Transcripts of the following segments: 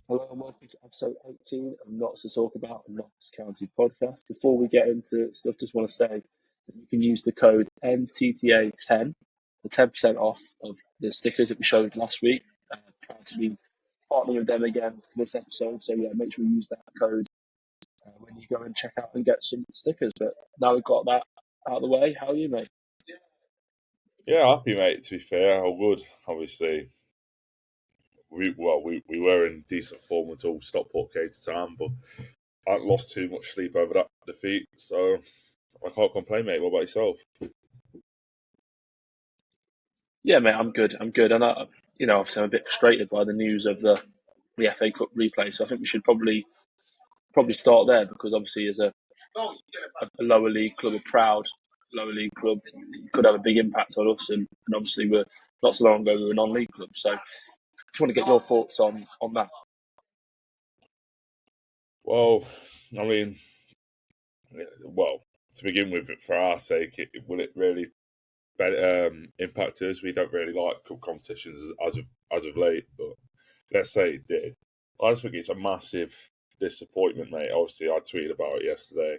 Hello and welcome to episode 18 of Knots to Talk About, a Knots County podcast. Before we get into stuff, just want to say that you can use the code NTTA10 for 10% off of the stickers that we showed last week. Proud to be partnering with them again for this episode. So yeah, make sure you use that code when you go and check out and get some stickers. But now we've got that out of the way, how are you, mate? Yeah, happy, mate, to be fair. All good, obviously. We were in decent form until Stockport came to town, but I haven't lost too much sleep over that defeat, so I can't complain, mate. What about yourself? Yeah, mate, I'm good. And obviously I'm a bit frustrated by the news of the FA Cup replay. So I think we should probably start there because obviously as a lower league club, a proud lower league club, it could have a big impact on us. And obviously we're not so long ago we were a non-league club. So I just want to get your thoughts on that. Well, I mean, to begin with, for our sake, will it really impact us? We don't really like cup competitions as of late, but let's say it did. I just think it's a massive disappointment, mate. Obviously, I tweeted about it yesterday.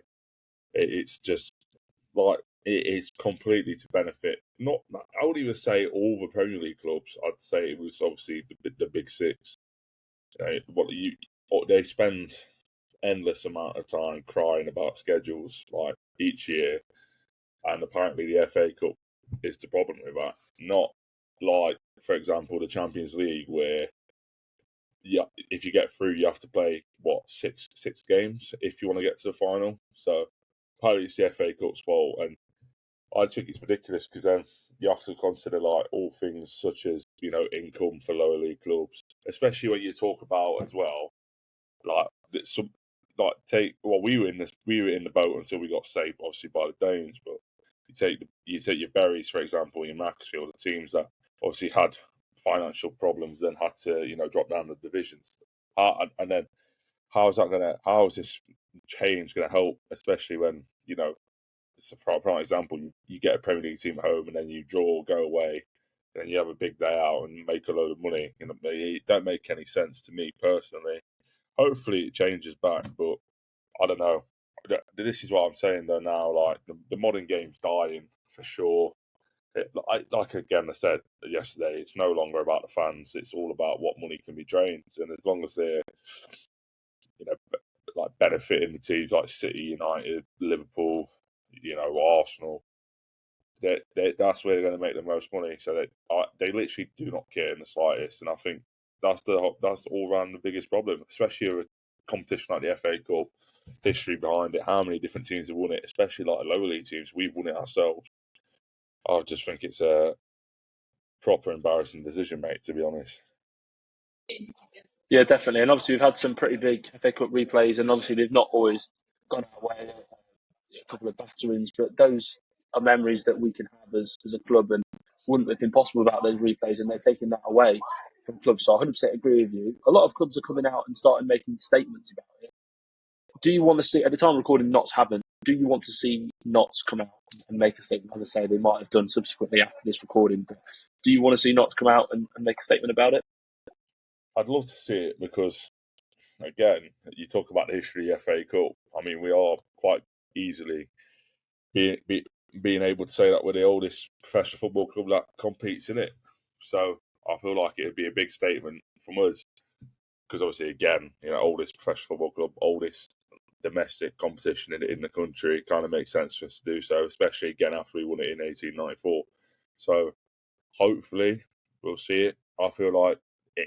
It's just like it is completely to benefit. Not, I wouldn't even say all the Premier League clubs. I'd say it was obviously the big six. They spend endless amount of time crying about schedules like each year, and apparently the FA Cup is the problem with that. Not like, for example, the Champions League where if you get through, you have to play six games if you want to get to the final. So apparently it's the FA Cup's fault, and I think it's ridiculous because then you have to consider like all things such as income for lower league clubs, especially when you talk about as well like some we were in the boat until we got saved obviously by the Danes, but you take your Berries for example, your Macclesfield, the teams that obviously had financial problems, then had to drop down the divisions. And then how is this change gonna help, especially when it's a prime example. You get a Premier League team at home, and then you draw, go away, and then you have a big day out and make a load of money. It don't make any sense to me personally. Hopefully, it changes back, but I don't know. This is what I'm saying though now. Like the modern game's dying for sure. Like again, I said yesterday, it's no longer about the fans. It's all about what money can be drained, and as long as they're like benefiting the teams like City, United, Liverpool, Arsenal, that's where they're going to make the most money. So they literally do not care in the slightest, and I think that's all round the biggest problem, especially with a competition like the FA Cup. History behind it, how many different teams have won it, especially like lower league teams. We've won it ourselves. I just think it's a proper embarrassing decision, mate, to be honest. Yeah, definitely. And obviously we've had some pretty big FA Cup replays, and obviously they've not always gone our way. A couple of batterings, but those are memories that we can have as a club, and wouldn't have been possible without those replays, and they're taking that away from clubs. So I 100% agree with you. A lot of clubs are coming out and starting making statements about it. Do you want to see, at the time of recording, Notts haven't, do you want to see Notts come out and make a statement? As I say, they might have done subsequently after this recording, but do you want to see Notts come out and make a statement about it? I'd love to see it because, again, you talk about the history of the FA Cup. I mean, we are quite easily being able to say that we're the oldest professional football club that competes in it. So I feel like it would be a big statement from us because obviously, again, oldest professional football club, oldest domestic competition in the country. It kind of makes sense for us to do so, especially again after we won it in 1894. So hopefully we'll see it. I feel like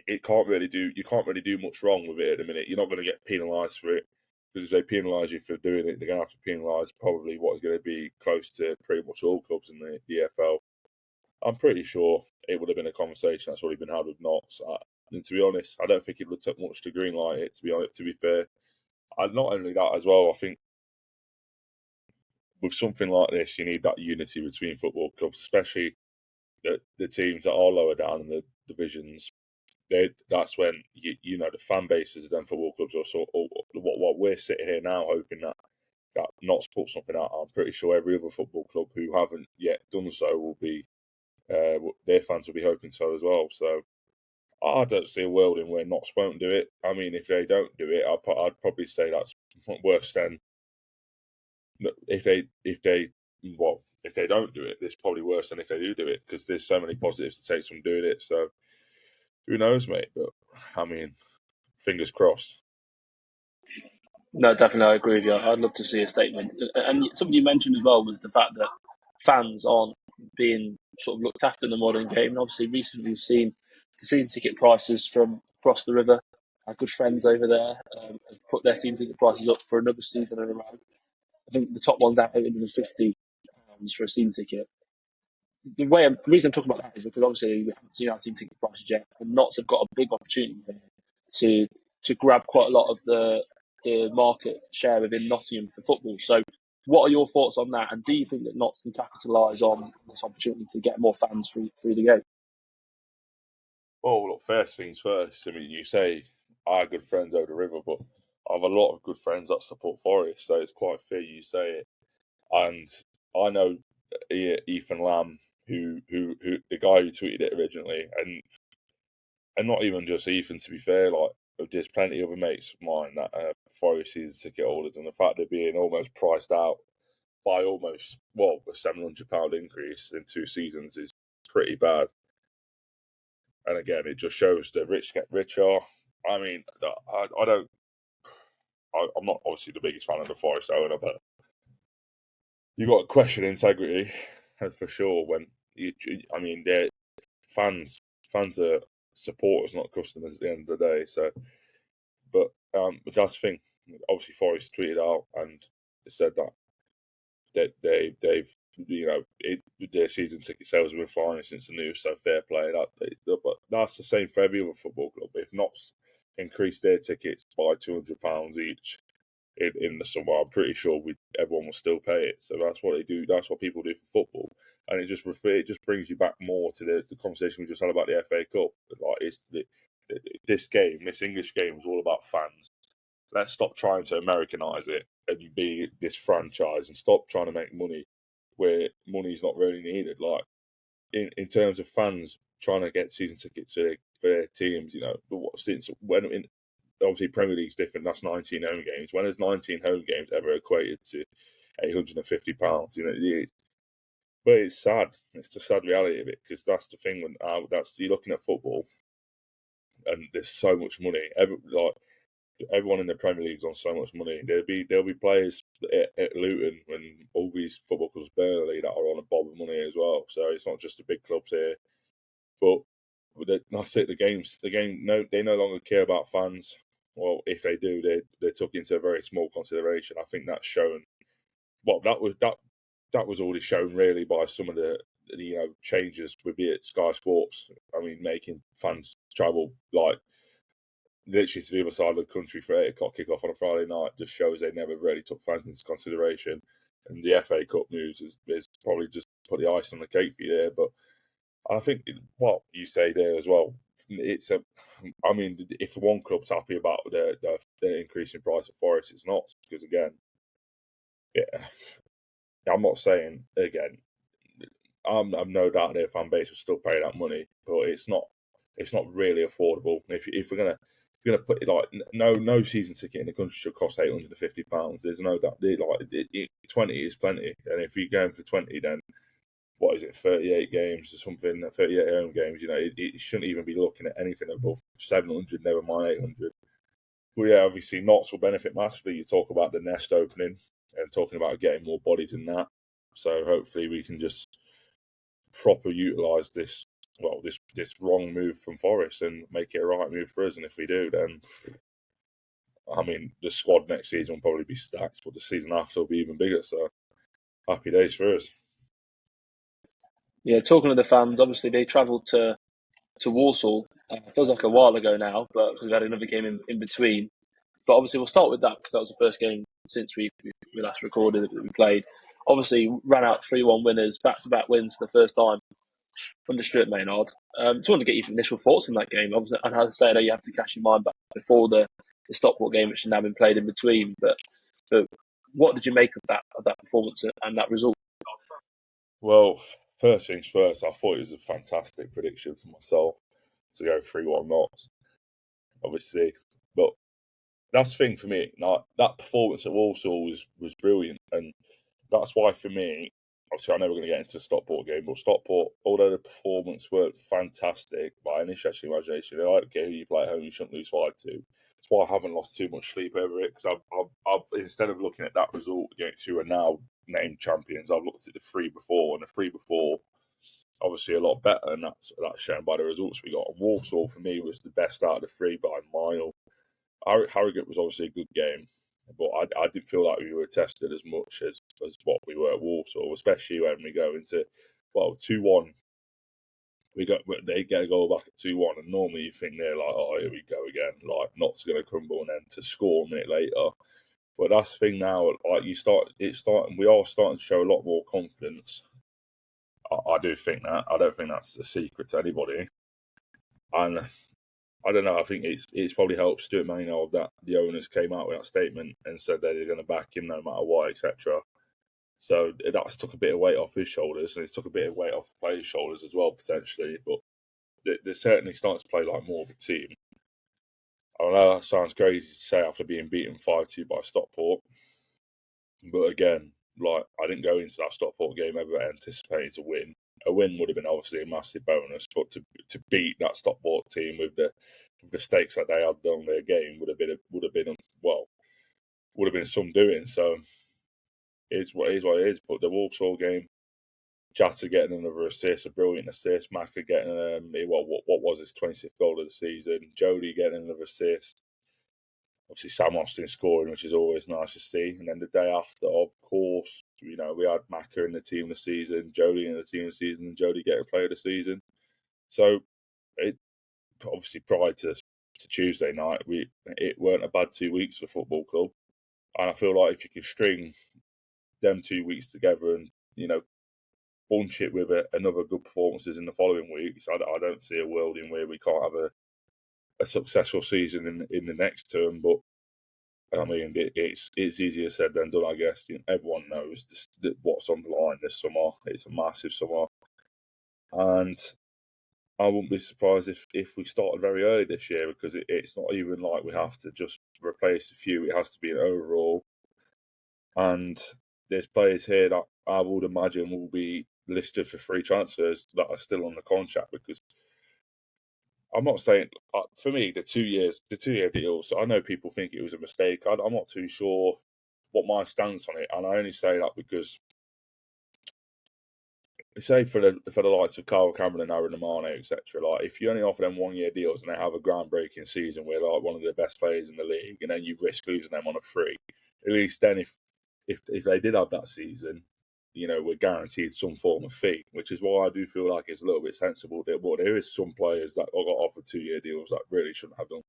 you can't really do much wrong with it at the minute. You're not going to get penalised for it, because if they penalise you for doing it, they're going to have to penalise probably what is going to be close to pretty much all clubs in the EFL. I'm pretty sure it would have been a conversation that's already been had with Notts. And to be honest, I don't think it would have took much to greenlight it, to be fair. And not only that as well, I think with something like this, you need that unity between football clubs, especially the teams that are lower down in the divisions. That's when the fan bases of them football clubs are sort of what we're sitting here now hoping that Notts put something out. I'm pretty sure every other football club who haven't yet done so will be their fans will be hoping so as well. So I don't see a world in where Notts won't do it. I mean, if they don't do it, I'd probably say that's worse than if they don't do it. It's probably worse than if they do it, because there's so many positives to take from doing it. So who knows, mate? But I mean, fingers crossed. No, definitely, I agree with you. I'd love to see a statement. And something you mentioned as well was the fact that fans aren't being sort of looked after in the modern game. And obviously, recently we've seen the season ticket prices from across the river. Our good friends over there have put their season ticket prices up for another season in a row. I think the top one's at £850 for a season ticket. The reason I'm talking about that is because obviously we haven't seen our season ticket prices yet, and Notts have got a big opportunity here to grab quite a lot of the market share within Nottingham for football. So, what are your thoughts on that? And do you think that Notts can capitalise on this opportunity to get more fans through the game? Well, look, first things first. I mean, you say I have good friends over the river, but I have a lot of good friends that support Forest, so it's quite fair you say it. And I know Ethan Lamb, who the guy who tweeted it originally, and not even just Ethan. To be fair, like there's plenty of other mates of mine that are Forest season ticket holders, and the fact they're being almost priced out by almost a £700 increase in 2 seasons is pretty bad. And again, it just shows the rich get richer. I mean, I don't. I'm not obviously the biggest fan of the Forest owner, but you got to question integrity, for sure. When I mean, they're fans are supporters, not customers at the end of the day. So, but that's the thing. Obviously, Forest tweeted out and said that they've their season ticket sales have been flying since the news. So fair play. But that's the same for every other football club. If Notts increased their tickets by £200 each in the summer, I'm pretty sure everyone will still pay it. So that's what they do. That's what people do for football, and it just brings you back more to the conversation we just had about the FA Cup. Like this English game is all about fans. Let's stop trying to Americanise it and be this franchise, and stop trying to make money where money's not really needed. Like in terms of fans trying to get season tickets for their teams, since when obviously Premier League's different. That's 19 home games. When has 19 home games ever equated to £850? But it's sad. It's the sad reality of it, because that's the thing when you're looking at football, and there's so much money. Everyone in the Premier League's on so much money. There'll be players at Luton when all these football clubs barely that are on a bob of money as well. So it's not just the big clubs here. But that's it. They no longer care about fans. Well, if they do, they're took into a very small consideration. I think that's shown. Well, that was already shown really by some of the changes with it Sky Sports. I mean, making fans travel like literally to the other side of the country for 8 o'clock kickoff on a Friday night just shows they never really took fans into consideration. And the FA Cup news is probably just put the ice on the cake for you there. But I think what you say there as well, I mean, if one club's happy about the increase in price of Forest, it's not, because again, yeah, I'm not saying again. I'm no doubt their fan base will still pay that money, but it's not really affordable. If we're gonna put it like no season ticket in the country should cost £850. There's no doubt. 20 is plenty, and if you're going for 20, then what is it, 38 games or something, 38 home games, it shouldn't even be looking at anything above 700, never mind 800. But yeah, obviously Notts will benefit massively. You talk about the Nest opening and talking about getting more bodies in that. So hopefully we can just proper utilise this wrong move from Forest and make it a right move for us. And if we do, then I mean the squad next season will probably be stacked, but the season after will be even bigger. So happy days for us. Yeah, talking to the fans, obviously they travelled to Walsall. It feels like a while ago now, but we've had another game in between. But obviously we'll start with that because that was the first game since we last recorded that we played. Obviously ran out 3-1 winners, back-to-back wins for the first time under Stuart Maynard. Just wanted to get your initial thoughts on that game. Obviously, and how to say, I know you have to cast your mind back before the Stockport game, which has now been played in between. But what did you make of that performance and that result? Well, first things first, I thought it was a fantastic prediction for myself. to go 3-1 knots, obviously. But that's the thing for me. Like, that performance at Walsall was brilliant, and that's why for me, obviously I know we're going to get into the Stockport game, but Stockport, although the performance weren't fantastic by any stretch of the imagination, I don't care who you play at home, you shouldn't lose 5-2. That's why I haven't lost too much sleep over it, because I've instead of looking at that result against who are now named champions, I've looked at the 3 before, and the 3 before obviously a lot better, and that's shown by the results we got. And Walsall for me was the best out of the 3 by a mile. Harrogate was obviously a good game, but I didn't feel like we were tested as much as what we were at Walsall, especially when we go into 2-1. They get a goal back at 2-1, and normally you think they're like, oh, here we go again, like Knott's going to crumble, and then to score a minute later. But that's the thing now, like we are starting to show a lot more confidence. I do think that. I don't think that's a secret to anybody, and I don't know. I think it's probably helped Stuart Maynard that the owners came out with that statement and said that they're going to back him no matter what, etc. So that's took a bit of weight off his shoulders, and it's took a bit of weight off the players' shoulders as well, potentially. But they're certainly starting to play like more of a team. I know that sounds crazy to say after being beaten 5-2 by Stockport, but again, like, I didn't go into that Stockport game ever anticipating to win. A win would have been obviously a massive bonus, but to beat that Stockport team with the stakes that they had on their game would have been some doing. So it's what it is. But the Walsall game, Jatta getting another assist, a brilliant assist. Maka getting what was his 26th goal of the season. Jody getting another assist. Obviously, Sam Austin scoring, which is always nice to see. And then the day after, of course, we had Maka in the team of the season, Jody in the team of the season, and Jody getting player of the season. So, it obviously prior to Tuesday night, it weren't a bad 2 weeks for Football Club. And I feel like if you can string them 2 weeks together and, bunch it with another good performances in the following weeks, I don't see a world in where we can't have a successful season in the next term. But I mean, it's easier said than done, I guess. Everyone knows what's on the line this summer. It's a massive summer, and I wouldn't be surprised if we started very early this year, because it's not even like we have to just replace a few. It has to be an overall, and there's players here that I would imagine will be listed for free transfers that are still on the contract, because I'm not saying, for me, the 2-year deals, I know people think it was a mistake. I'm not too sure what my stance on it, and I only say that because, say for the likes of Carl Cameron and Aaron Amane, etc., like, if you only offer them 1-year deals and they have a groundbreaking season where they're like one of the best players in the league, and then you risk losing them on a free, at least then if they did have that season, we're guaranteed some form of fee, which is why I do feel like it's a little bit sensible that there is some players that got offered 2-year deals that really shouldn't have done.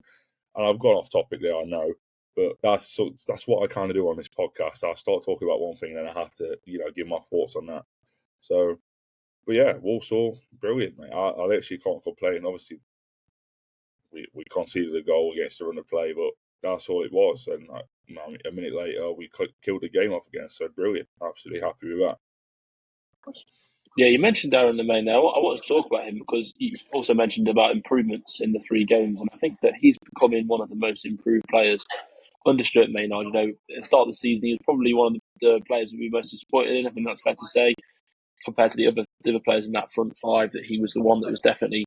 And I've gone off topic there, I know, but that's what I kind of do on this podcast. I start talking about one thing and then I have to, give my thoughts on that. So, but yeah, Walsall, brilliant, mate. I literally can't complain. Obviously, we conceded a goal against the run of play, but that's all it was. And a minute later, we killed the game off again. So brilliant. Absolutely happy with that. Yeah, you mentioned Darren Lemaine there. I want to talk about him because you also mentioned about improvements in the 3 games, and I think that he's becoming one of the most improved players under Stuart Maynard. At the start of the season, he was probably one of the players that we were most disappointed in. I think that's fair to say, compared to the other players in that front 5, that he was the one that was definitely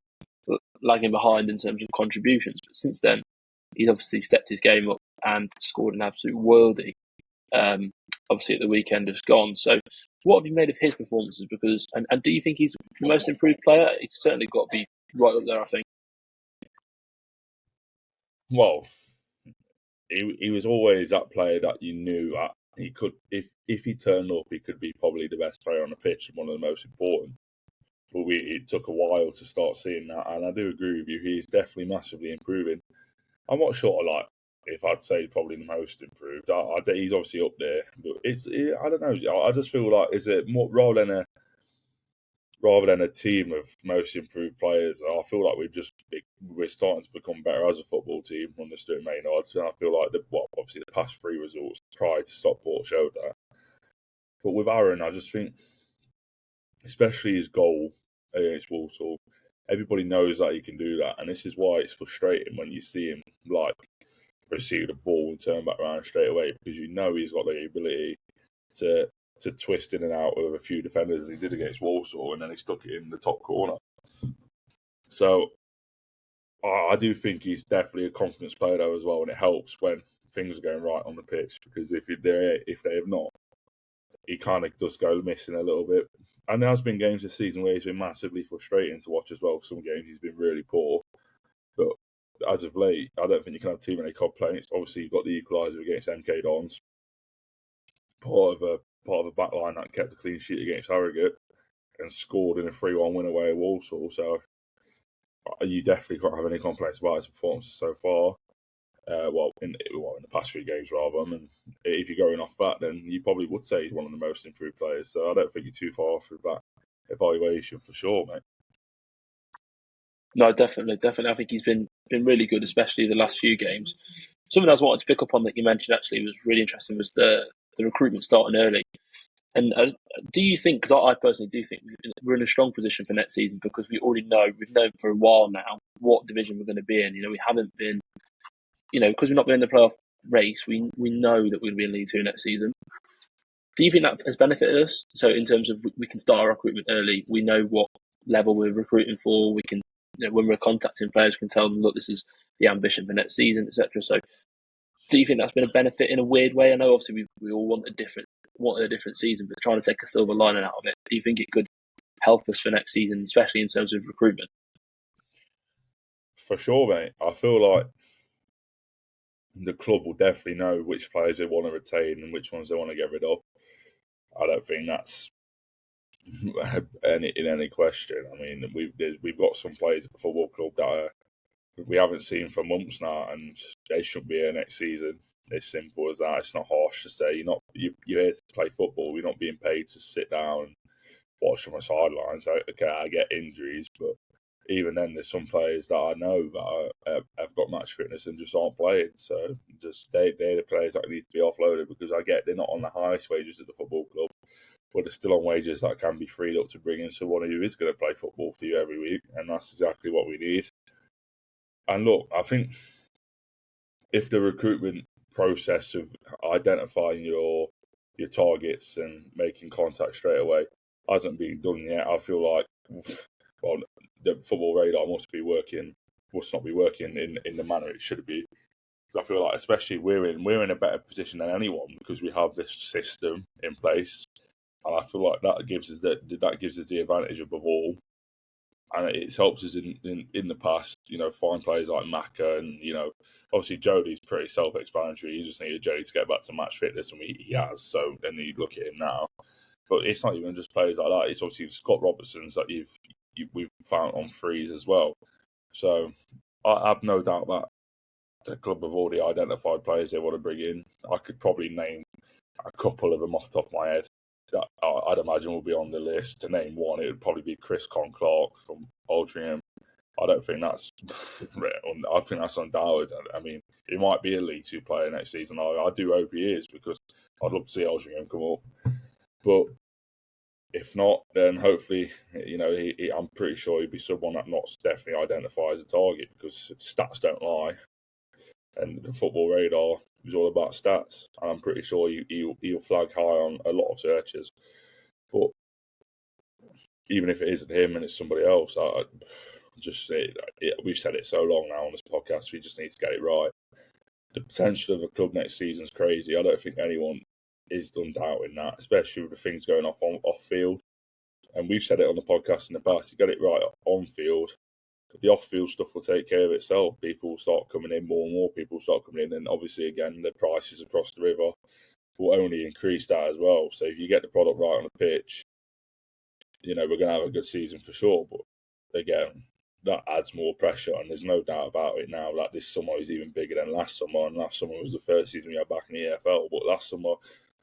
lagging behind in terms of contributions. But since then, he's obviously stepped his game up and scored an absolute worldie. Obviously, at the weekend just gone. So, what have you made of his performances? Because and do you think he's the most improved player? He's certainly got to be right up there, I think. Well, he was always that player that you knew that he could, if he turned up, he could be probably the best player on the pitch and one of the most important. But it took a while to start seeing that, and I do agree with you. He's definitely massively improving. I'm not sure, like, if I'd say probably the most improved. He's obviously up there, but I don't know. I just feel like, is it more rather than a team of most improved players? I feel like we're starting to become better as a football team under Stuart Maynard. And I feel like obviously the past 3 results prior to Stockport showed that. But with Aaron, I just think, especially his goal against Walsall, everybody knows that he can do that, and this is why it's frustrating when you see him like receive the ball and turn back around straight away, because you know he's got the ability to twist in and out with a few defenders as he did against Walsall, and then he stuck it in the top corner. So I do think he's definitely a confidence player though as well, and it helps when things are going right on the pitch, because if they have not, he kind of does go missing a little bit. And there has been games this season where he's been massively frustrating to watch as well. Some games he's been really poor, but as of late, I don't think you can have too many complaints. Obviously, you've got the equaliser against MK Dons, part of a back line that kept a clean sheet against Harrogate and scored in a 3-1 win away at Walsall. So you definitely can't have any complaints about his performances so far. In the past few games, rather. I mean, if you're going off that, then you probably would say he's one of the most improved players. So I don't think you're too far off with that evaluation for sure, mate. No, definitely. I think he's been really good, especially the last few games. Something else I wanted to pick up on that you mentioned actually was really interesting was the recruitment starting early. And do you think, because I personally do think we're in a strong position for next season, because we already know, we've known for a while now what division we're going to be in. We haven't been, because we've not been in the playoff race, we know that we're going to be in League 2 next season. Do you think that has benefited us? So in terms of we can start our recruitment early, we know what level we're recruiting for, we can, when we're contacting players, we can tell them, look, this is the ambition for next season, etc. So do you think that's been a benefit in a weird way? I know obviously we all want a different season, but trying to take a silver lining out of it, do you think it could help us for next season, especially in terms of recruitment? For sure, mate. I feel like the club will definitely know which players they want to retain and which ones they want to get rid of. I don't think that's in any question. I mean, we've got some players at the football club that we haven't seen for months now, and they shouldn't be here next season. It's simple as that. It's not harsh to say. You're here to play football. You're not being paid to sit down and watch from the sidelines. Okay, I get injuries, but even then, there's some players that I know that have got match fitness and just aren't playing. So they're the players that need to be offloaded, because I get they're not on the highest wages at the football club, but they're still on wages that can be freed up to bring in someone who is going to play football for you every week, and that's exactly what we need. And look, I think if the recruitment process of identifying your targets and making contact straight away hasn't been done yet, I feel like, well, the football radar must not be working in the manner it should be. I feel like, especially we're in a better position than anyone because we have this system in place, and I feel like that gives us the advantage above all. And it helps us in the past, find players like Maka, and obviously Jodie's pretty self-explanatory. You just needed Jodie to get back to match fitness, and he has. So then you look at him now, but it's not even just players like that. It's obviously Scott Robertson's that we've found on frees as well. So I have no doubt that the club have already identified players they want to bring in. I could probably name a couple of them off the top of my head that I'd imagine will be on the list. To name one, it would probably be Chris Clark from Altrincham. I don't think that's I think that's undoubted. I mean, he might be a League 2 player next season. I do hope he is, because I'd love to see Altrincham come up. But if not, then hopefully, I'm pretty sure he'd be someone that not definitely identifies a target, because stats don't lie. And the football radar is all about stats, and I'm pretty sure he'll flag high on a lot of searches. But even if it isn't him and it's somebody else, I just say we've said it so long now on this podcast. We just need to get it right. The potential of a club next season is crazy. I don't think anyone is done doubting that, especially with the things going off field. And we've said it on the podcast in the past. You get it right on field, the off-field stuff will take care of itself. People will start coming in, more and more people will start coming in, and obviously, again, the prices across the river will only increase that as well. So if you get the product right on the pitch, we're going to have a good season for sure. But again, that adds more pressure, and there's no doubt about it now. Like, this summer is even bigger than last summer, and last summer was the first season we had back in the EFL. But last summer,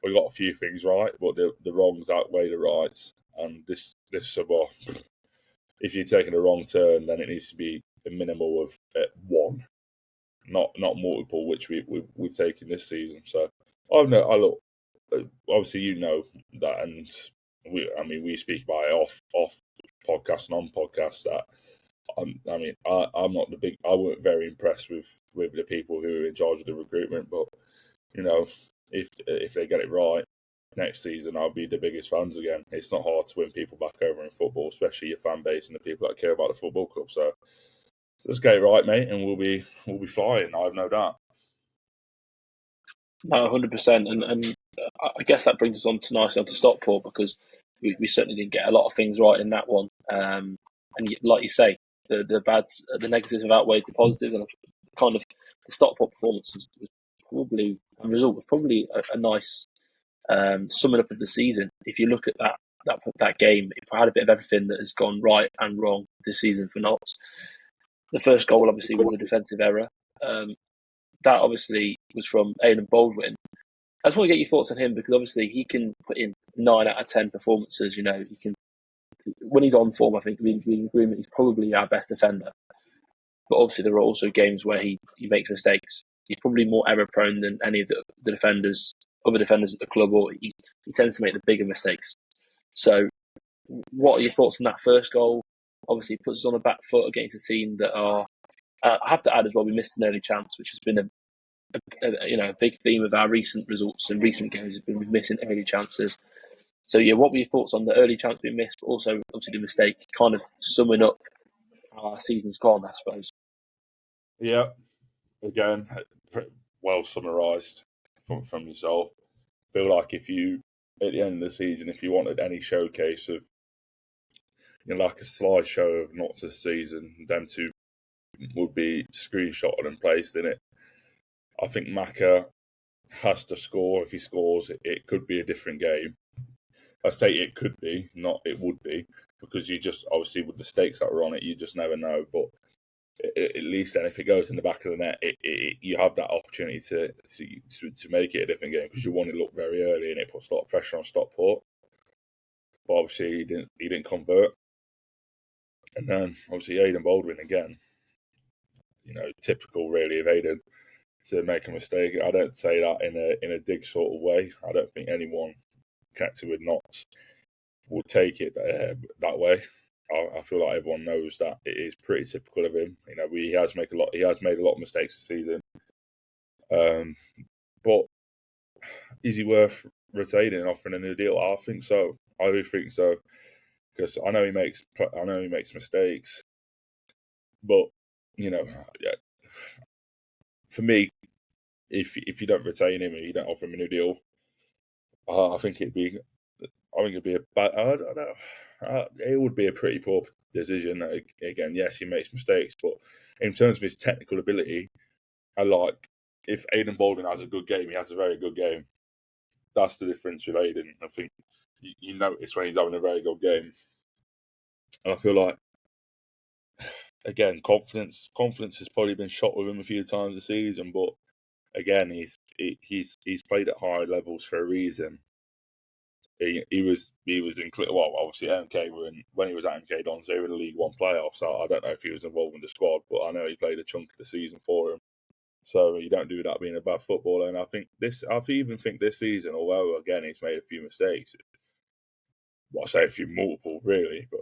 we got a few things right, but the wrongs outweigh the rights. And this summer, if you're taking a wrong turn, then it needs to be a minimal of one, not multiple, which we've taken this season. So I look, obviously that, and we speak about it off podcast and on podcast that I'm not the big. I weren't very impressed with the people who are in charge of the recruitment, but if they get it right next season, I'll be the biggest fans again. It's not hard to win people back over in football, especially your fan base and the people that care about the football club. So let's get it right, mate, and we'll be flying. I have no doubt. No, 100%. And I guess that brings us on nicely onto Stockport, because we certainly didn't get a lot of things right in that one. And like you say, the negatives have outweighed the positives, and kind of the Stockport performance was probably, the result was probably a nice summing up of the season. If you look at that game, it had a bit of everything that has gone right and wrong this season for Notts. The first goal obviously was a defensive error. That obviously was from Aidan Baldwin. I just want to get your thoughts on him, because obviously he can put in 9 out of 10 performances. He can, when he's on form, I think we in agreement he's probably our best defender. But obviously there are also games where he makes mistakes. He's probably more error prone than any of the other defenders at the club, or he tends to make the bigger mistakes. So what are your thoughts on that first goal? Obviously it puts us on the back foot against a team that are, I have to add as well, we missed an early chance, which has been a big theme of our recent results and recent games, has been missing early chances. So what were your thoughts on the early chance being missed, but also obviously the mistake, kind of summing up how our season's gone, I suppose? Yeah, again, well summarised from yourself. I feel like if you, at the end of the season, if you wanted any showcase of, like a slideshow of Notts this season, them two would be screenshotted and placed in it. I think Maka has to score. If he scores, it could be a different game. I say it could be, not it would be, because you just, obviously with the stakes that were on it, you just never know. But at least then, if it goes in the back of the net, you have that opportunity to make it a different game, because you want to look very early, and it puts a lot of pressure on Stockport. But obviously he didn't convert. And then obviously Aidan Baldwin again, typical really of Aidan to make a mistake. I don't say that in a dig sort of way. I don't think anyone connected with Notts would take it that way. I feel like everyone knows that it is pretty typical of him. He has made a lot of mistakes this season. But is he worth retaining and offering a new deal? I think so. I do think so, because I know he makes mistakes, but for me, if you don't retain him and you don't offer him a new deal, I think it'd be a bad. It would be a pretty poor decision. Again, yes, he makes mistakes, but in terms of his technical ability, if Aidan Baldwin has a good game, he has a very good game. That's the difference with Aidan. I think you notice when he's having a very good game, and I feel like, again, confidence has probably been shot with him a few times this season, but again, he's played at high levels for a reason. He was in, well, obviously MK when he was at MK Dons, they were the League One playoffs. So I don't know if he was involved in the squad, but I know he played a chunk of the season for him. So you don't do that being a bad footballer. And I even think this season, although again he's made a few mistakes, well, I say a few multiple really, but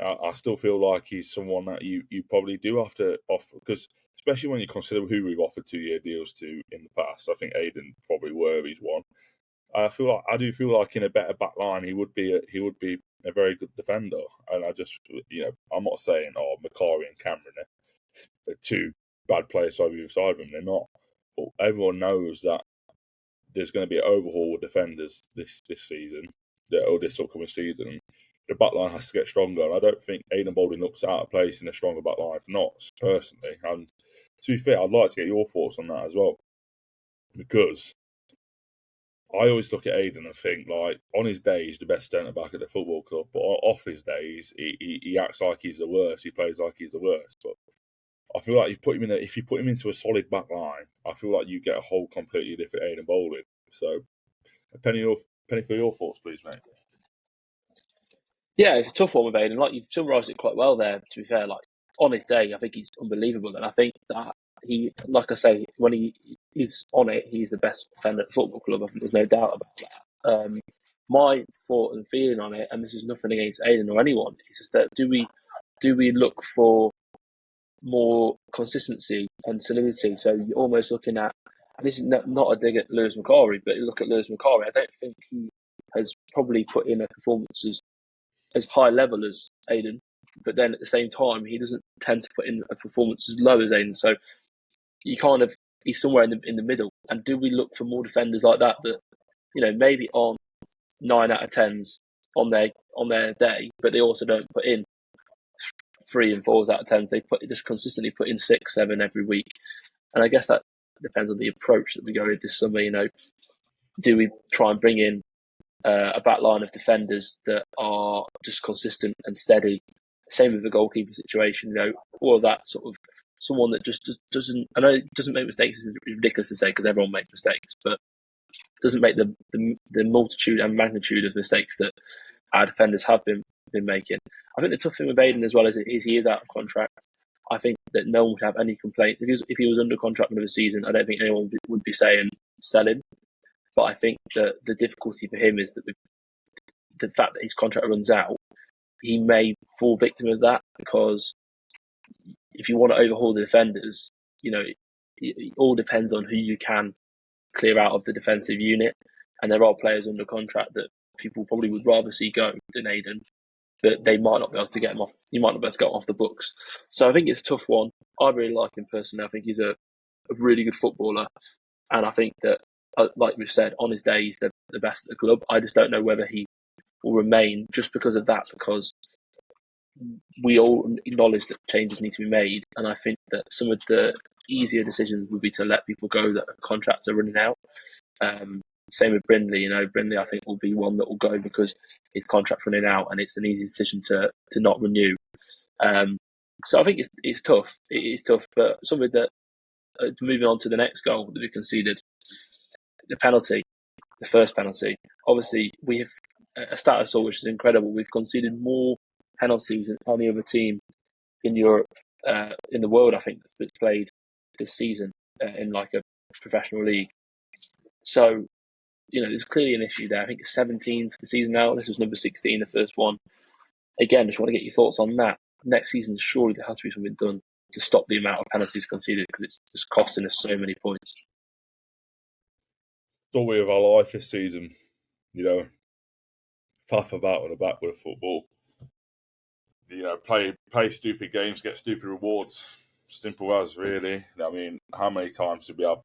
I still feel like he's someone that you probably do have to offer, because especially when you consider who we've offered 2-year deals to in the past. I think Aidan probably Worthy's one. I do feel like in a better back line he would be a very good defender. And I just, I'm not saying Macari and Cameron are two bad players side by side of them. They're not. But everyone knows that there's going to be an overhaul with defenders this season, or this upcoming season. The back line has to get stronger, and I don't think Aidan Baldwin looks out of place in a stronger back line for Notts, personally. And to be fair, I'd like to get your thoughts on that as well, because I always look at Aidan and think, like, on his day, he's the best centre back at the football club, but off his days, he acts like he's the worst. He plays like he's the worst. But I feel like if you put him into a solid back line, I feel like you get a whole completely different Aidan Baldwin. So, a penny for your thoughts, please, mate. Yeah, it's a tough one with Aidan. Like, you've summarised it quite well there, to be fair. Like, on his day, I think he's unbelievable. And I think that he, like I say, when he's on it, he's the best defender at the football club. I think there's no doubt about that. My thought and feeling on it, and this is nothing against Aidan or anyone, it's just that do we do we look for more consistency and solidity? So you're almost looking at, and this is not a dig at Lewis McCarry, but you look at Lewis McCarry, I don't think he has probably put in a performance as high level as Aiden, but then at the same time, he doesn't tend to put in a performance as low as Aiden. So you kind of, he's somewhere in the middle. And do we look for more defenders like that maybe on 9 out of 10s on their day, but they also don't put in 3 and 4s out of 10s. They just consistently put in 6, 7 every week. And I guess that depends on the approach that we go with this summer. Do we try and bring in a back line of defenders that are just consistent and steady? Same with the goalkeeper situation, all of that sort of someone that just doesn't. I know it doesn't make mistakes. Is ridiculous to say because everyone makes mistakes, but doesn't make the multitude and magnitude of mistakes that our defenders have been making. I think the tough thing with Aiden as well is he is out of contract. I think that no one would have any complaints if he was under contract for another season. I don't think anyone would be saying sell him. But I think that the difficulty for him is that with the fact that his contract runs out, he may fall victim of that, because if you want to overhaul the defenders, it all depends on who you can clear out of the defensive unit. And there are players under contract that people probably would rather see go than Aiden, but they might not be able to get him off. You might not be able to get him off the books. So I think it's a tough one. I really like him personally. I think he's a really good footballer. And I think that, like we've said, on his day, he's the best at the club. I just don't know whether he will remain just because of that, because we all acknowledge that changes need to be made. And I think that some of the easier decisions would be to let people go that contracts are running out. Same with Brindley. Brindley, I think, will be one that will go because his contract's running out, and it's an easy decision to not renew. So I think it's tough. It is tough, but something that moving on to the next goal that we conceded, the penalty, the first penalty. Obviously, we have a stat I saw which is incredible. We've conceded more penalties than any other team in Europe, in the world, I think, that's played this season in like a professional league. So, there's clearly an issue there. I think it's 17 for the season now. This was number 16, the first one. Again, just want to get your thoughts on that. Next season, surely there has to be something done to stop the amount of penalties conceded, because it's just costing us so many points. Story of our life this season, puff about on the back with football. Play stupid games, get stupid rewards. Simple as, really. I mean, how many times did we have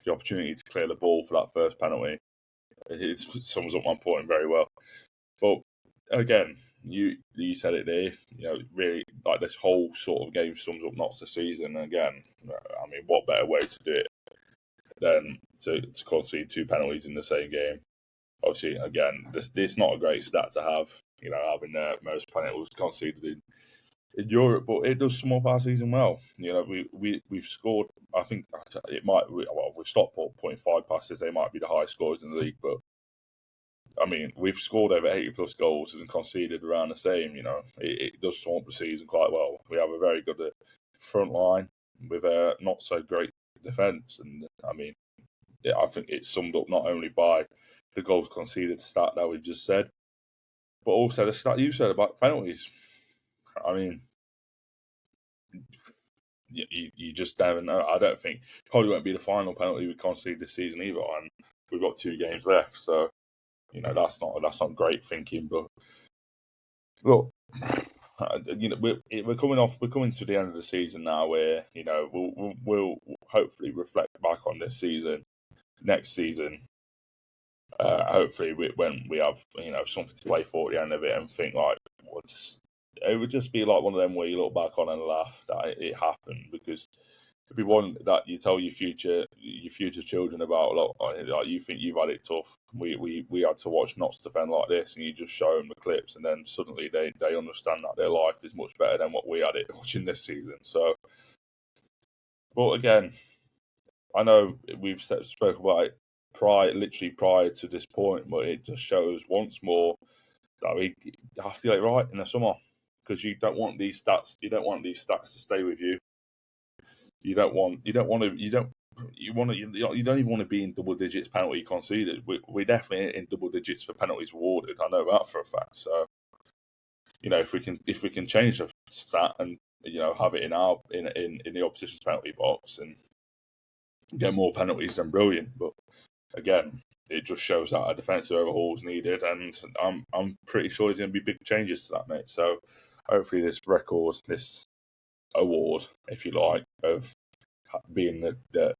the opportunity to clear the ball for that first penalty? It sums up my point very well. But again, you said it there. Really, like, this whole sort of game sums up Notts' season. And again, I mean, what better way to do it than to concede 2 penalties in the same game? Obviously, again, this is not a great stat to have. Having most penalties conceded in Europe, but it does sum up our season well. We've scored. I think it might. Well, with Stockport putting 5 passes, they might be the highest scorers in the league. But I mean, we've scored over 80+ goals and conceded around the same. It does sum up the season quite well. We have a very good front line with a not so great defence, and I mean, I think it's summed up not only by the goals conceded stat that we've just said, but also the stat you said about penalties. I mean, you just never know. I don't think probably won't be the final penalty we concede this season either, and we've got 2 games left, so that's not great thinking. But look, we're coming to the end of the season now, where we'll hopefully reflect back on this season next season. Hopefully, when we have something to play for at the end of it, and think like, it would just be like one of them where you look back on and laugh that it happened, because it'd be one that you tell your future children about. Like, you think you've had it tough. We had to watch Notts defend like this, and you just show them the clips, and then suddenly they understand that their life is much better than what we had it watching this season. So, but again, I know we've spoke about it prior to this point, but it just shows once more that we have to get it right in the summer, because you don't want these stats. You don't want these stats to stay with you. You don't even want to be in double digits penalty conceded. We're definitely in double digits for penalties awarded. I know that for a fact. So if we can change the stat and have it in the opposition's penalty box and get more penalties, then brilliant. But again, it just shows that a defensive overhaul is needed, and I'm pretty sure there's going to be big changes to that, mate. So hopefully this record, this award, if you like, of being the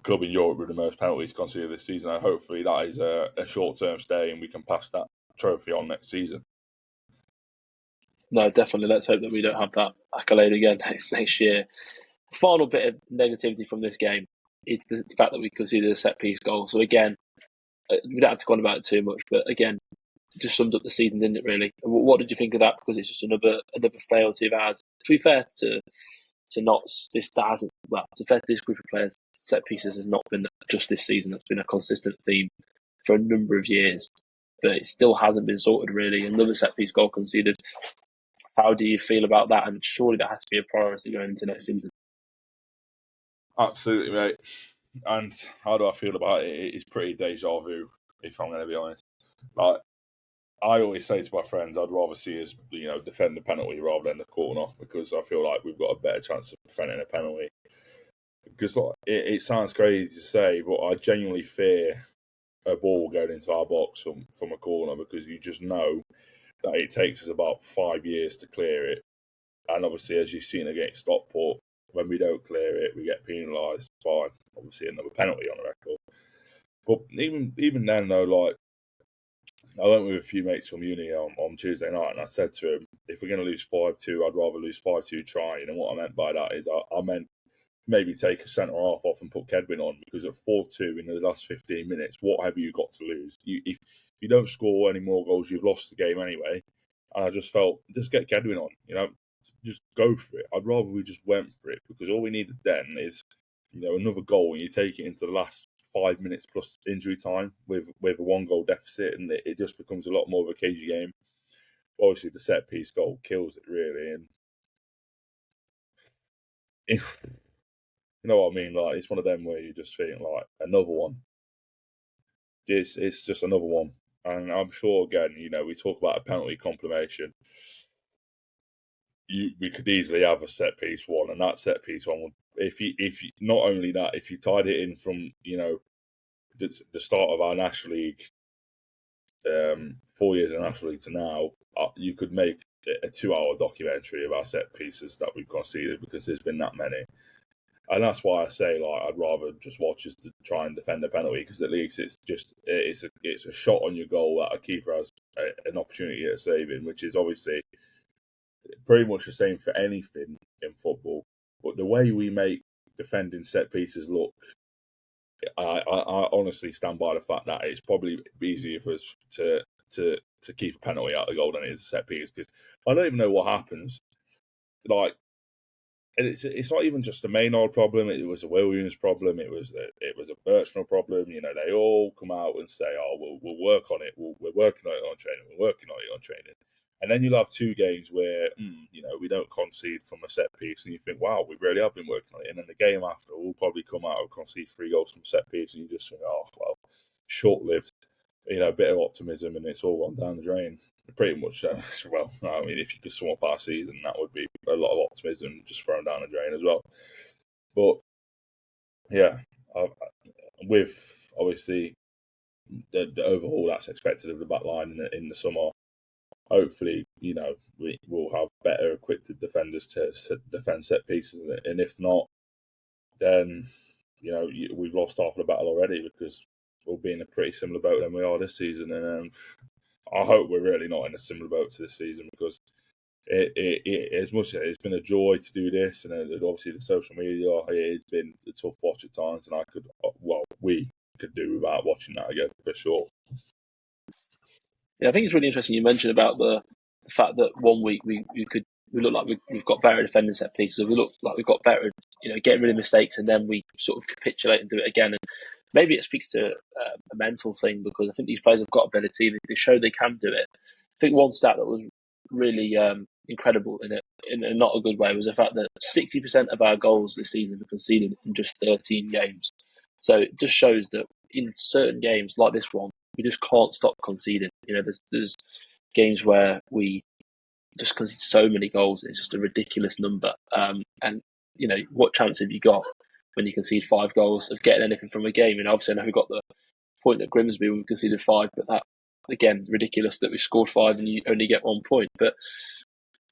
club in Europe with the most penalties conceded this season, and hopefully that is a short-term stay and we can pass that trophy on next season. No, definitely. Let's hope that we don't have that accolade again next year. Final bit of negativity from this game is the fact that we conceded a set-piece goal. So again, we don't have to go on about it too much, but again, it just sums up the season, didn't it, really? And what did you think of that? Because it's just another frailty of ours. To be fair to this group of players, set pieces has not been just this season. That's been a consistent theme for a number of years, but it still hasn't been sorted, really. Another set-piece goal conceded. How do you feel about that? And surely that has to be a priority going into next season. Absolutely, mate. And how do I feel about it? It's pretty deja vu, if I'm going to be honest. Like, I always say to my friends, I'd rather see us, defend the penalty rather than the corner, because I feel like we've got a better chance of defending a penalty. Because it sounds crazy to say, but I genuinely fear a ball going into our box from a corner, because you just know that it takes us about 5 years to clear it. And obviously, as you've seen against Stockport, when we don't clear it, we get penalised. Fine, obviously another penalty on the record. But even then, though, like, I went with a few mates from uni on Tuesday night, and I said to him, if we're going to lose 5-2, I'd rather lose 5-2 trying. And what I meant by that is I meant maybe take a centre-half off and put Kedwin on, because at 4-2 in the last 15 minutes, what have you got to lose? If you don't score any more goals, you've lost the game anyway. And I just felt, just get Kedwin on, just go for it. I'd rather we just went for it, because all we needed then is, another goal, and you take it into the last 5 minutes plus injury time with a 1-goal deficit, and it just becomes a lot more of a cagey game. Obviously, the set piece goal kills it, really. And if you know what I mean, like, it's one of them where you just think, like, another one. It's just another one. And I'm sure, again, we talk about a penalty complimation. We could easily have a set piece one, and that set piece one would, if you not only that, if you tied it in from the start of our National League, 4 years in National League to now, you could make a 2-hour documentary of our set pieces that we've conceded, because there's been that many. And that's why I say, like, I'd rather just watch us to try and defend a penalty, because at least it's a shot on your goal that a keeper has an opportunity at saving, which is obviously pretty much the same for anything in football. But the way we make defending set pieces look, I honestly stand by the fact that it's probably easier for us to keep a penalty out of the goal than it is a set piece, because I don't even know what happens. Like, and it's not even just a Maynard problem. It was a Williams problem. It was a Birchnell problem. They all come out and say, "Oh, we'll work on it. We're working on it on training. We're working on it on training." And then you'll have 2 games where we don't concede from a set piece, and you think, "Wow, we really have been working on it." And then the game after, we'll probably come out and concede 3 goals from set piece, and you just think, "Oh, well, short-lived." A bit of optimism, and it's all gone down the drain. Pretty much, well, I mean, if you could sum up our season, that would be a lot of optimism just thrown down the drain as well. But, yeah, with, obviously, the overhaul that's expected of the back line in the summer, hopefully, we will have better equipped defenders to defend set pieces. And if not, then, we've lost half the battle already, because we'll be in a pretty similar boat than we are this season. And I hope we're really not in a similar boat to this season, because it as much as it's been a joy to do this, and obviously the social media, it's been a tough watch at times, and we could do without watching that again for sure. Yeah, I think it's really interesting you mentioned about the fact that 1 week we look like we've got better defending set pieces. We look like we've got better, getting rid of mistakes, and then we sort of capitulate and do it again. And maybe it speaks to a mental thing, because I think these players have got ability. They show they can do it. I think one stat that was really incredible in not a good way was the fact that 60% of our goals this season were conceded in just 13 games. So it just shows that in certain games like this one, we just can't stop conceding. There's games where we just concede so many goals. It's just a ridiculous number. And what chance have you got when you concede 5 goals of getting anything from a game? And obviously, I know we got the point at Grimsby when we conceded 5, but that, again, ridiculous that we scored 5 and you only get 1 point. But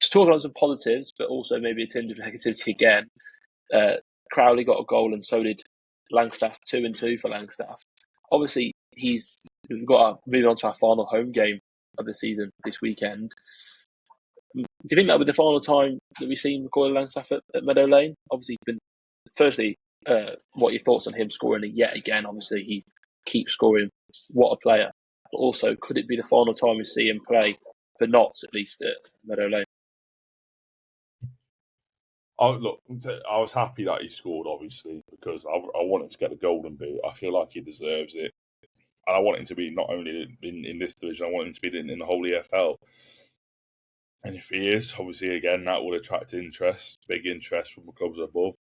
just talking on some positives, but also maybe a tinge of negativity again. Crowley got a goal, and so did Langstaff. 2-2 for Langstaff. Obviously, we've got moving on to our final home game of the season this weekend. Do you think that would be the final time that we've seen Macaulay Langstaff at Meadow Lane? Obviously, firstly, what are your thoughts on him scoring it yet again? Obviously, he keeps scoring. What a player. But also, could it be the final time we see him play for Notts, at least at Meadow Lane? Look, I was happy that he scored, obviously, because I want him to get the golden boot. I feel like he deserves it. And I want him to be not only in this division, I want him to be in the whole EFL. And if he is, obviously, again, that will attract interest, big interest from the clubs above.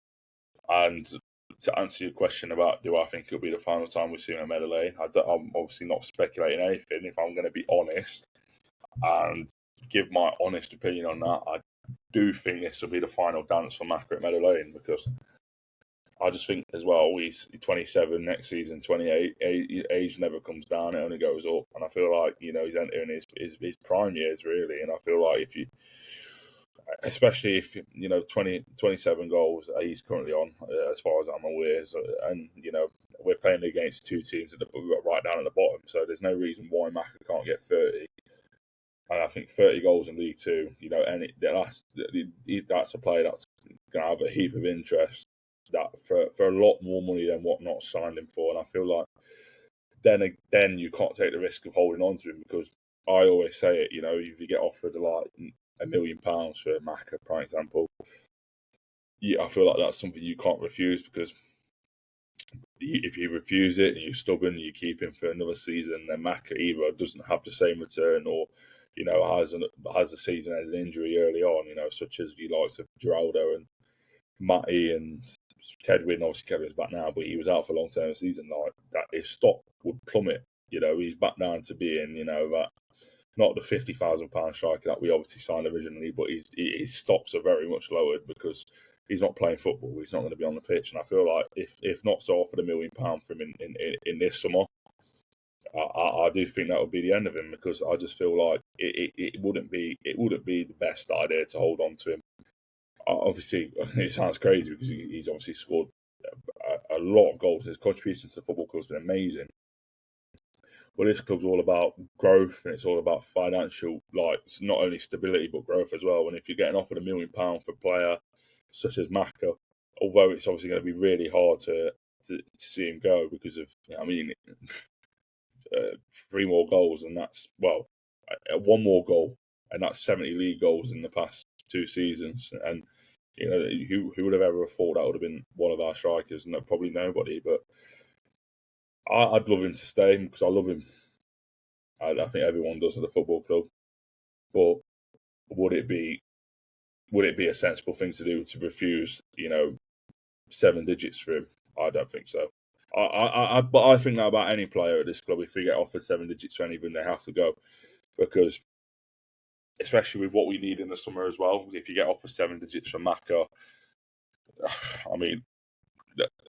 And to answer your question about do I think it'll be the final time we see him at Meadow Lane, I'm obviously not speculating anything. If I'm going to be honest and give my honest opinion on that, I do think this will be the final dance for Macca at Meadow Lane, because I just think as well, he's 27 next season, 28. Age never comes down; it only goes up. And I feel like he's entering his prime years really. And I feel like especially if 27 goals he's currently on, as far as I'm aware, and we're playing against 2 teams that we've got right down at the bottom. So there's no reason why Macca can't get 30. And I think 30 goals in League Two, that's a player that's going to have a heap of interest that for a lot more money than what Notts signed him for. And I feel like then you can't take the risk of holding on to him, because I always say it, if you get offered like £1 million for Macca, for example, I feel like that's something you can't refuse, because if you refuse it and you're stubborn, you keep him for another season, then Macca either doesn't have the same return or has a season-ending injury early on, such as the likes of Geraldo and Matty and Kedwin. Obviously, Kedwin's back now, but he was out for a long term season. Like that, his stock would plummet. He's back down to being, that not the £50,000 striker that we obviously signed originally, but his stocks are very much lowered because he's not playing football. He's not going to be on the pitch, and I feel like if not so offered £1 million for him in this summer, I do think that would be the end of him, because I just feel like it wouldn't be the best idea to hold on to him. Obviously, it sounds crazy because he's obviously scored a lot of goals. His contribution to the football club has been amazing. But this club's all about growth, and it's all about financial, it's not only stability but growth as well. And if you're getting offered £1 million for a player such as Macca, although it's obviously going to be really hard to see him go because of, 3 more goals, and that's 1 more goal, and that's 70 league goals in the past 2 seasons. And who would have ever thought that would have been one of our strikers? And probably nobody. But I'd love him to stay because I love him. I think everyone does at the football club. But would it be a sensible thing to do to refuse 7 digits for him? I don't think so. But I think that about any player at this club. If they get offered 7 digits for anything, they have to go, because especially with what we need in the summer as well. If you get offered 7 digits from Macca,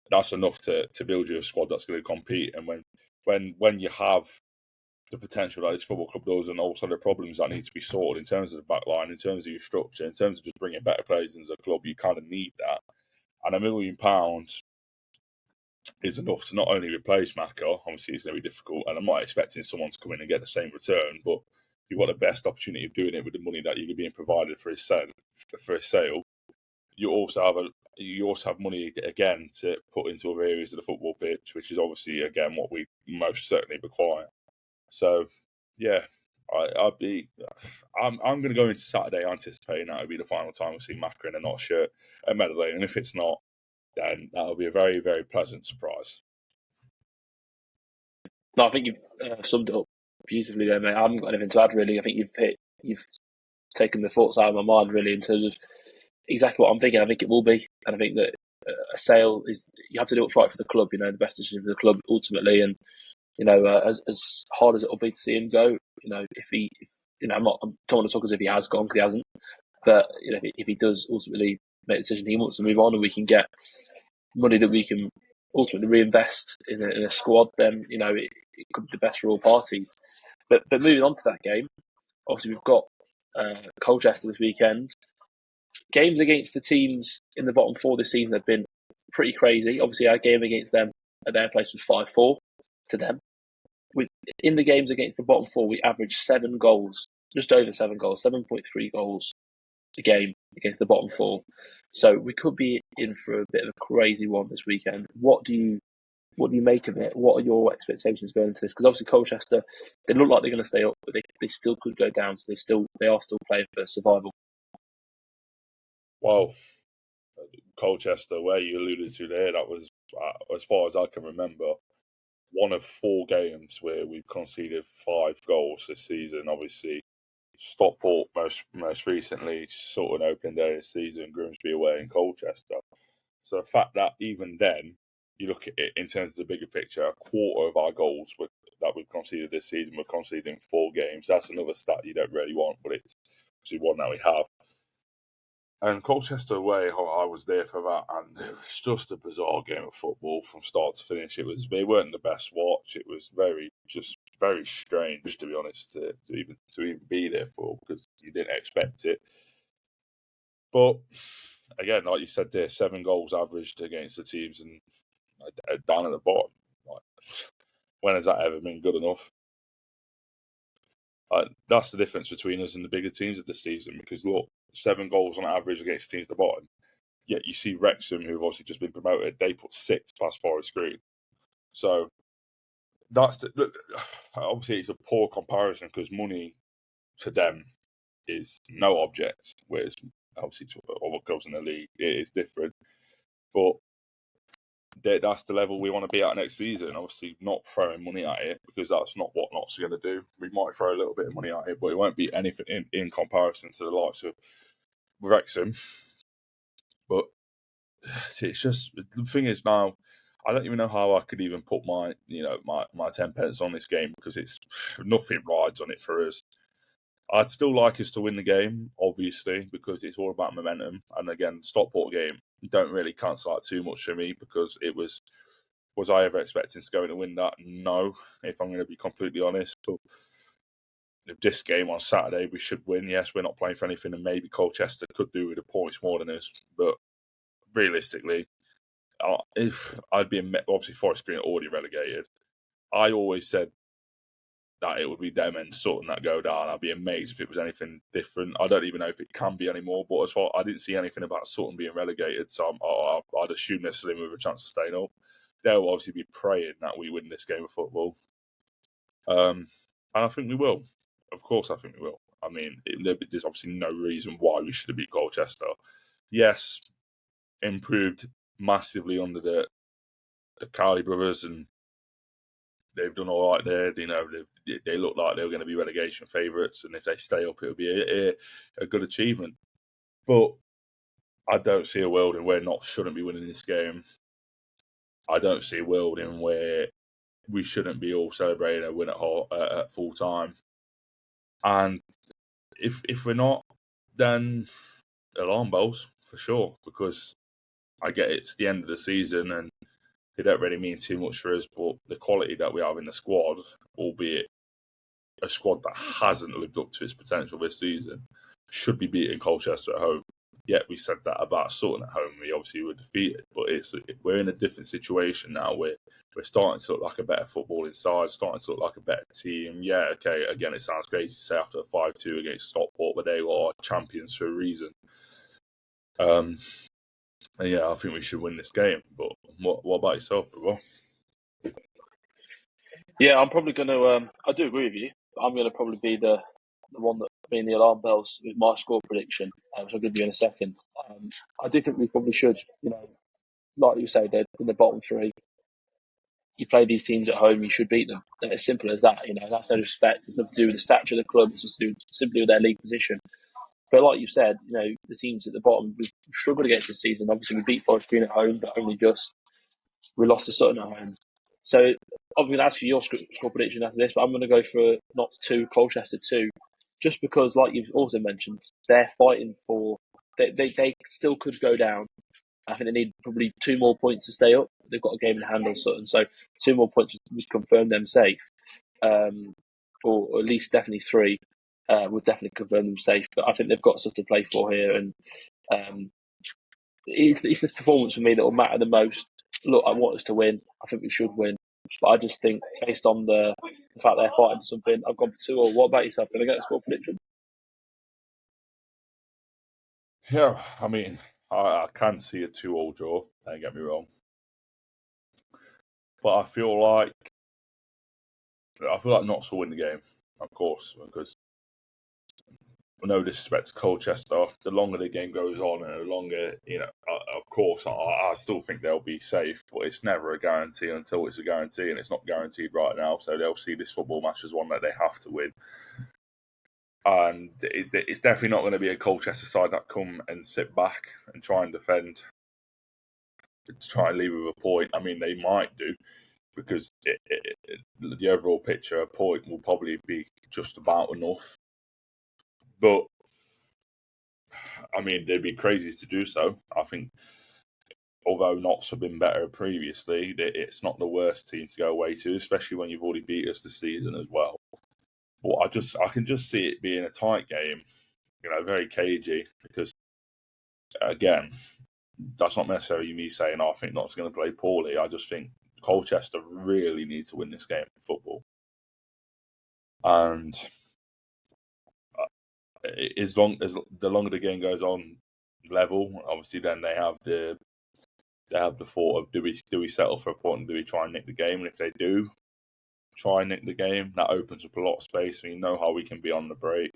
that's enough to build you a squad that's going to compete. And when you have the potential that this football club does, and also the problems that need to be sorted in terms of the back line, in terms of your structure, in terms of just bringing better players into the club, you kind of need that. And £1 million is enough to not only replace Macca. Obviously, it's going to be difficult, and I'm not expecting someone to come in and get the same return, but you've got the best opportunity of doing it with the money that you're being provided for his sale. You also have money again to put into other areas of the football pitch, which is obviously again what we most certainly require. So yeah, I'm going to go into Saturday anticipating that will be the final time we see Macca in a Notts shirt at Meadow Lane, and if it's not, then that will be a very, very pleasant surprise. No, I think you've summed it up beautifully there, mate. I haven't got anything to add, really. I think you've taken the thoughts out of my mind, really, in terms of exactly what I'm thinking. I think it will be, and I think that a sale is, you have to do what's right for the club, the best decision for the club ultimately. And as hard as it'll be to see him go, if I don't want to talk as if he has gone because he hasn't, but if he does ultimately make the decision he wants to move on, and we can get money that we can ultimately reinvest in a squad, then it could be the best for all parties. But moving on to that game, obviously we've got Colchester this weekend. Games against the teams in the bottom four this season have been pretty crazy. Obviously, our game against them at their place was 5-4 to them. In the games against the bottom four, we averaged 7 goals, just over 7 goals, 7.3 goals a game against the bottom four. So we could be in for a bit of a crazy one this weekend. What do you make of it? What are your expectations going into this? Because obviously Colchester, they look like they're going to stay up, but they still could go down. So they are still playing for survival. Well, Colchester, where you alluded to there, that was, as far as I can remember, one of 4 games where we've conceded 5 goals this season. Obviously, Stockport most recently, sort of an opening day of the season, Grimsby away in Colchester. So the fact that even then, you look at it in terms of the bigger picture, a quarter of our goals that we've conceded this season were conceded in 4 games. That's another stat you don't really want, but it's actually one that we have. And Colchester away, I was there for that, and it was just a bizarre game of football from start to finish. They weren't the best watch. It was very strange, to be honest, to even be there for, because you didn't expect it. But again, like you said there, 7 goals averaged against the teams and down at the bottom. When has that ever been good enough? That's the difference between us and the bigger teams of the season, because look, 7 goals on average against teams at the bottom. Yet you see Wrexham, who've obviously just been promoted, they put 6 past Forest Green. So look, obviously it's a poor comparison because money to them is no object, whereas obviously to what goes in the league, it is different. But that's the level we want to be at next season. Obviously, not throwing money at it, because that's not what Notts are going to do. We might throw a little bit of money at it, but it won't be anything in comparison to the likes of Wrexham. But it's just, the thing is now, I don't even know how I could even put my 10 pence on this game, because it's nothing rides on it for us. I'd still like us to win the game, obviously, because it's all about momentum. And again, Stockport game don't really cancel out too much for me, because it was I ever expecting to go in and win that? No, if I'm going to be completely honest. But this game on Saturday, we should win. Yes, we're not playing for anything, and maybe Colchester could do with the points more than us. But realistically, if I'd be obviously Forest Green already relegated. I always said that it would be them and Sutton that go down. I'd be amazed if it was anything different. I don't even know if it can be anymore, but as far I didn't see anything about Sutton being relegated, so I'd assume they're slim with a chance of staying up. They'll obviously be praying that we win this game of football. And I think we will. Of course, I think we will. I mean, there's obviously no reason why we should have beat Colchester. Yes, improved massively under the Cowley brothers, and they've done all right there. They look like they were going to be relegation favourites, and if they stay up, it'll be a good achievement. But I don't see a world in where Notts shouldn't be winning this game. I don't see a world in where we shouldn't be all celebrating a win at full time. And if we're not, then alarm bells for sure, because I get it's the end of the season and they don't really mean too much for us, but the quality that we have in the squad, albeit a squad that hasn't lived up to its potential this season, should be beating Colchester at home. Yet we said that about Sutton at home. We obviously were defeated, but we're in a different situation now. We're starting to look like a better footballing side, starting to look like a better team. Yeah, okay, again, it sounds crazy to say after a 5-2 against Stockport, but they are champions for a reason. And yeah, I think we should win this game. But what about yourself, bro? Yeah, I'm probably going to. I do agree with you. But I'm going to probably be the one that being the alarm bells with my score prediction, which I'll give you in a second. I do think we probably should. Like you say, they're in the bottom 3. You play these teams at home, you should beat them. It's simple as that. That's no disrespect. It's nothing to do with the stature of the club. It's just to do simply with their league position. But like you said, the teams at the bottom, we've struggled against this season. Obviously, we beat Forest Green at home, but only just. We lost to Sutton at home. So I'm going to ask you your score prediction after this, but I'm going to go for Notts 2, Colchester 2, just because, like you've also mentioned, they're fighting for. They still could go down. I think they need probably 2 more points to stay up. They've got a game in hand on Sutton, so 2 more points would confirm them safe, or at least definitely 3 would definitely confirm them safe. But I think they've got stuff to play for here, and it's the performance for me that will matter the most. Look, I want us to win. I think we should win, but I just think based on the fact they're fighting for something, I've gone for 2-2. What about yourself? Can I get a score prediction? Yeah, I mean, I can see a 2-2 draw, don't get me wrong. But I feel like Notts will win the game, of course, because no disrespect to Colchester, the longer the game goes on and the longer, of course, I still think they'll be safe, but it's never a guarantee until it's a guarantee, and it's not guaranteed right now. So they'll see this football match as one that they have to win. And it's definitely not going to be a Colchester side that come and sit back and try and defend to try and leave with a point. I mean, they might do, because the overall picture, a point will probably be just about enough. But, I mean, they'd be crazy to do so. I think, although Notts have been better previously, it's not the worst team to go away to, especially when you've already beat us this season as well. But I can just see it being a tight game, very cagey, because, again, that's not necessarily me saying, I think Notts going to play poorly. I just think Colchester really need to win this game in football. And as the longer the game goes on, level, obviously, then they have the thought of, do we settle for a point and do we try and nick the game? And if they do try and nick the game, that opens up a lot of space, and you know how we can be on the break.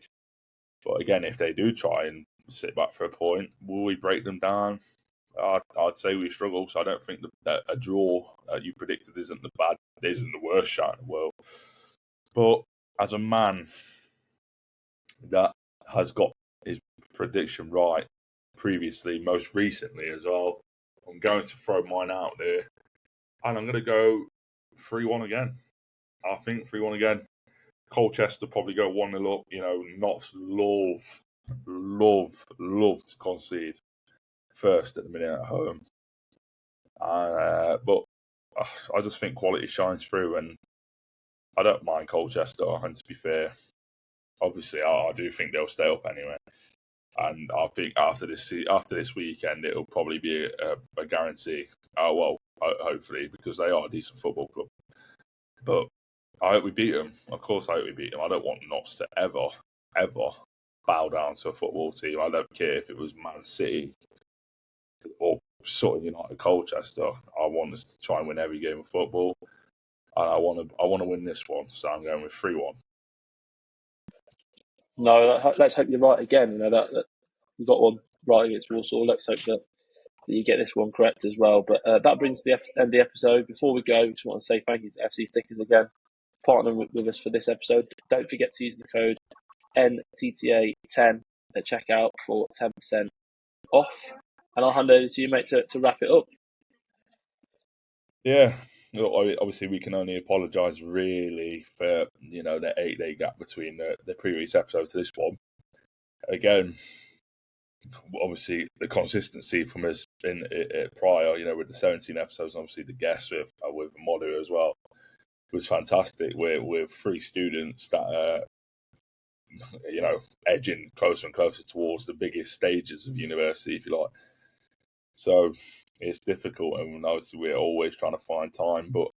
But again, if they do try and sit back for a point, will we break them down? I'd say we struggle. So I don't think that a draw you predicted isn't the worst shot in the world. But as a man that has got his prediction right previously, most recently as well, I'm going to throw mine out there, and I'm going to go 3-1 again. I think 3-1 again. Colchester probably go 1-0 up. Notts love to concede first at the minute at home. But I just think quality shines through, and I don't mind Colchester. And to be fair, obviously, I do think they'll stay up anyway. And I think after this weekend, it'll probably be a guarantee. Hopefully, because they are a decent football club. But I hope we beat them. Of course, I hope we beat them. I don't want Notts to ever bow down to a football team. I don't care if it was Man City or Sutton United, Colchester. I want us to try and win every game of football, and I want to win this one. So I'm going with 3-1. No, let's hope you're right again. That we got one right against Walsall. Let's hope that you get this one correct as well. But that brings the end of the episode. Before we go, just want to say thank you to FC Stickers again, partnering with us for this episode. Don't forget to use the code NTTA10 at checkout for 10% off. And I'll hand over to you, mate, to wrap it up. Yeah. Obviously, we can only apologise really for the 8-day gap between the previous episode to this one. Again, obviously the consistency from us in prior, with the 17 episodes, and obviously the guests with Monu as well, was fantastic. We're 3 students that are edging closer and closer towards the biggest stages of university, if you like. So it's difficult, and obviously we're always trying to find time. But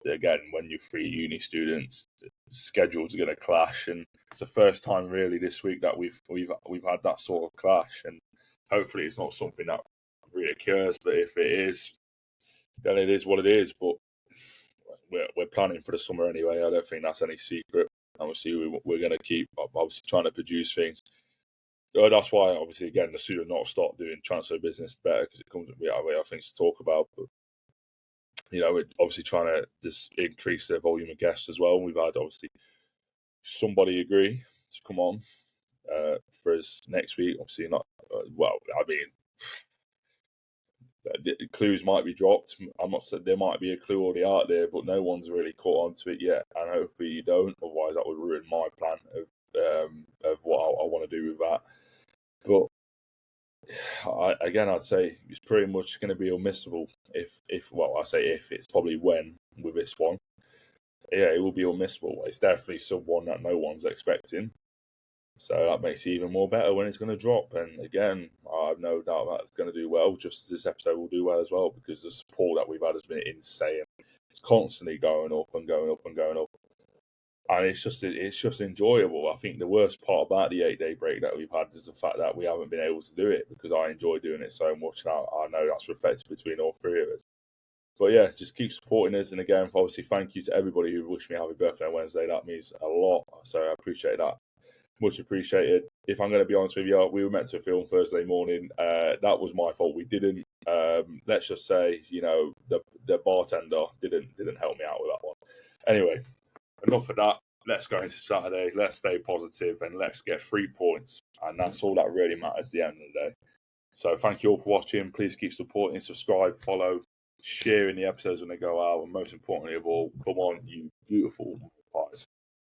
again, when you're 3 uni students, schedules are going to clash, and it's the first time really this week that we've had that sort of clash. And hopefully, it's not something that reoccurs. But if it is, then it is what it is. But we're planning for the summer anyway. I don't think that's any secret. Obviously, we're going to keep obviously trying to produce things. That's why, obviously, again, the sooner not start doing transfer business, the better, because it comes with other things to talk about. But we're obviously trying to just increase the volume of guests as well. We've had obviously somebody agree to come on for us next week. Obviously not. clues might be dropped. I'm not saying there might be a clue already out there, but no one's really caught on to it yet, and hopefully you don't. Otherwise, that would ruin my plan of what I want to do with that. But I'd say it's pretty much going to be unmissable. If it's probably when with this one. Yeah, it will be unmissable. It's definitely someone that no one's expecting. So that makes it even more better when it's going to drop. And again, I have no doubt that it's going to do well, just as this episode will do well as well, because the support that we've had has been insane. It's constantly going up and going up and going up. And it's just enjoyable. I think the worst part about the 8-day break that we've had is the fact that we haven't been able to do it, because I enjoy doing it so much. And I know that's reflected between all three of us. But yeah, just keep supporting us. And again, obviously, thank you to everybody who wished me happy birthday on Wednesday. That means a lot. So I appreciate that. Much appreciated. If I'm going to be honest with you, we were meant to film Thursday morning. That was my fault. We didn't. Let's just say, the bartender didn't help me out with that one. Anyway, enough of that. Let's go into Saturday. Let's stay positive and let's get 3 points. And that's all that really matters at the end of the day. So thank you all for watching. Please keep supporting, subscribe, follow, sharing the episodes when they go out. And most importantly of all, come on, you beautiful